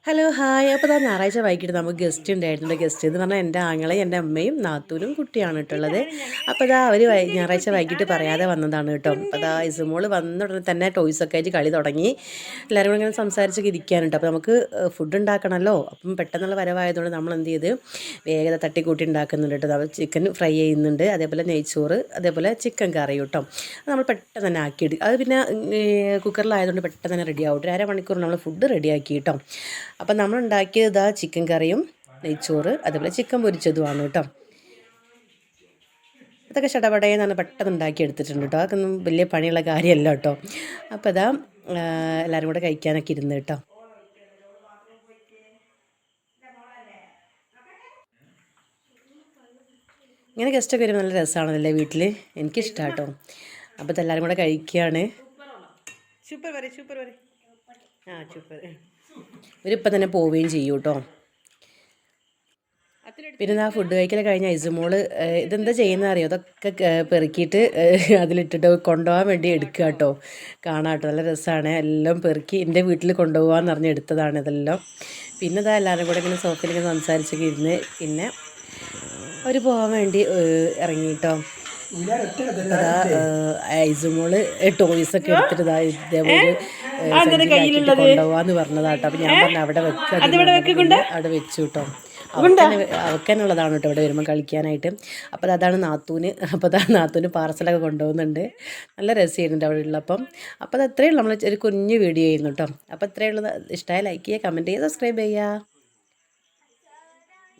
Hello hi. അപ്പോൾ ഞായറാഴ്ച വൈകിട്ട് നമുക്ക് ഗസ്റ്റ് ഉണ്ടായിട്ടുണ്ട്. ഗസ്റ്റ് എന്ന് പറഞ്ഞാൽ എൻ്റെ ആങ്ങളെയും എൻ്റെ അമ്മയും നാത്തൂനും കുട്ടിയാണ് കേട്ടുള്ളത്. അപ്പോൾ അവർ ഞായറാഴ്ച വൈകിട്ട് പറയാതെ വന്നതാണ് കേട്ടോ. അപ്പോൾ ഇസുമോൾ വന്ന ഉടനെ തന്നെ ടോയ്സൊക്കെ ആയിട്ട് കളി തുടങ്ങി. എല്ലാവരും കൂടെ ഇങ്ങനെ സംസാരിച്ചൊക്കെ ഇരിക്കാനുണ്ട്. അപ്പോൾ നമുക്ക് ഫുഡ് ഉണ്ടാക്കണമല്ലോ. അപ്പം പെട്ടെന്നുള്ള വരവായതുകൊണ്ട് നമ്മൾ എന്ത് ചെയ്ത് വേഗത തട്ടിക്കൂട്ടി ഉണ്ടാക്കുന്നുണ്ട് കേട്ടോ. നമ്മൾ ചിക്കൻ ഫ്രൈ ചെയ്യുന്നുണ്ട്, അതേപോലെ നെയ്ച്ചോറ്, അതേപോലെ ചിക്കൻ കറി കേട്ടോ. നമ്മൾ പെട്ടെന്ന് തന്നെ ആക്കിയിട്ട് അത് പിന്നെ കുക്കറിലായതുകൊണ്ട് പെട്ടെന്ന് തന്നെ റെഡി ആവും. ഒരു അരമണിക്കൂർ നമ്മൾ ഫുഡ് റെഡിയാക്കി കേട്ടോ. അപ്പം നമ്മൾ ഉണ്ടാക്കിയത് ചിക്കൻ കറിയും നെയ്ച്ചോറ് അതേപോലെ ചിക്കൻ പൊരിച്ചതുമാണ് കേട്ടോ. അതൊക്കെ ചടപടയെന്ന് പറഞ്ഞാൽ പെട്ടെന്ന് ഉണ്ടാക്കി എടുത്തിട്ടുണ്ട് കേട്ടോ. അതൊക്കെ ഒന്നും വലിയ പണിയുള്ള കാര്യമല്ല കേട്ടോ. അപ്പോൾ എല്ലാവരും കൂടെ കഴിക്കാനൊക്കെ ഇരുന്ന് കേട്ടോ. ഇങ്ങനെ ഗസ്റ്റൊക്കെ വരുമ്പോൾ നല്ല രസമാണല്ലേ വീട്ടിൽ, എനിക്കിഷ്ടമാണ് കേട്ടോ. അപ്പോൾ ഇതെല്ലാവരും കൂടെ കഴിക്കുകയാണ്. സൂപ്പർ ഇവരിപ്പം തന്നെ പോവുകയും ചെയ്യും കേട്ടോ. പിന്നെ ആ ഫുഡ് കഴിക്കൽ കഴിഞ്ഞ ഇസുമോള് ഇതെന്താ ചെയ്യുന്നത് അറിയോ, അതൊക്കെ പെറുക്കിയിട്ട് അതിലിട്ടിട്ട് കൊണ്ടുപോകാൻ വേണ്ടി എടുക്കുക കേട്ടോ. കാണാം കേട്ടോ, നല്ല രസമാണ്. എല്ലാം പെറുക്കി എൻ്റെ വീട്ടിൽ കൊണ്ടുപോകാമെന്ന് പറഞ്ഞ് എടുത്തതാണ് ഇതെല്ലാം. പിന്നെ എല്ലാവരും കൂടെ ഇങ്ങനെ സോഫയിൽ ഇങ്ങനെ സംസാരിച്ചൊക്കെ ഇരുന്ന് പിന്നെ അവർ പോകാൻ വേണ്ടി ഇറങ്ങി കേട്ടോ. ഐസുമോള് ടോയ്സൊക്കെ എടുത്തിട്ട് ഇതേപോലെ കൊണ്ടുപോകാന്ന് പറഞ്ഞതാട്ടോ. അപ്പം ഞാൻ പറഞ്ഞു അവിടെ അവിടെ വെച്ചു കേട്ടോ. അവക്കാനുള്ളതാണ് കേട്ടോ ഇവിടെ വരുമ്പോൾ കളിക്കാനായിട്ട്. അപ്പോൾ അതാണ് നാത്തൂന്. അപ്പോൾ നാത്തൂന് പാർസലൊക്കെ കൊണ്ടുപോകുന്നുണ്ട്. നല്ല രസമായിരുന്നുണ്ട് അവിടെ ഉള്ളപ്പം. അപ്പോൾ അത് അത്രയേ ഉള്ളൂ, നമ്മൾ ഒരു കുഞ്ഞു വീഡിയോ ആയിരുന്നു കേട്ടോ. അപ്പോൾ അത്രയേ ഉള്ളത്. ഇഷ്ടമായി ലൈക്ക് ചെയ്യുക, കമൻറ്റ് ചെയ്യുക, സബ്സ്ക്രൈബ് ചെയ്യുക.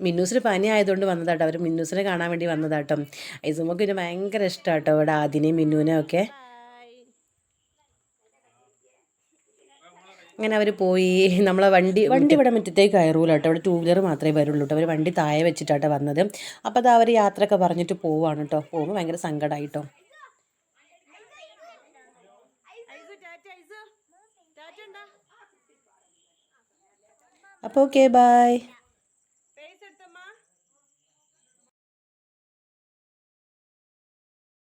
മിന്നൂസിന് പനി ആയതുകൊണ്ട് വന്നതാട്ടോ. അവർ മിന്നൂസിനെ കാണാൻ വേണ്ടി വന്നതാട്ടോ. ഐസുമോക്ക് പിന്നെ ഭയങ്കര ഇഷ്ടമാട്ടോ ഇവിടെ ആദിനെയും മിന്നുവിനെയും ഒക്കെ. അങ്ങനെ അവർ പോയി. നമ്മളെ വണ്ടി ഇവിടെ മുറ്റത്തേക്ക് കയറൂല കേട്ടോ. അവിടെ 2 വീലർ മാത്രമേ വരുള്ളൂ കേട്ടോ. അവർ വണ്ടി താഴെ വെച്ചിട്ടാട്ടോ വന്നത്. അപ്പോൾ അവർ യാത്രയൊക്കെ പറഞ്ഞിട്ട് പോവാണ് കേട്ടോ. പോകുമ്പോൾ ഭയങ്കര സങ്കടമായിട്ടോ. അപ്പോൾ ഓക്കെ, ബൈ.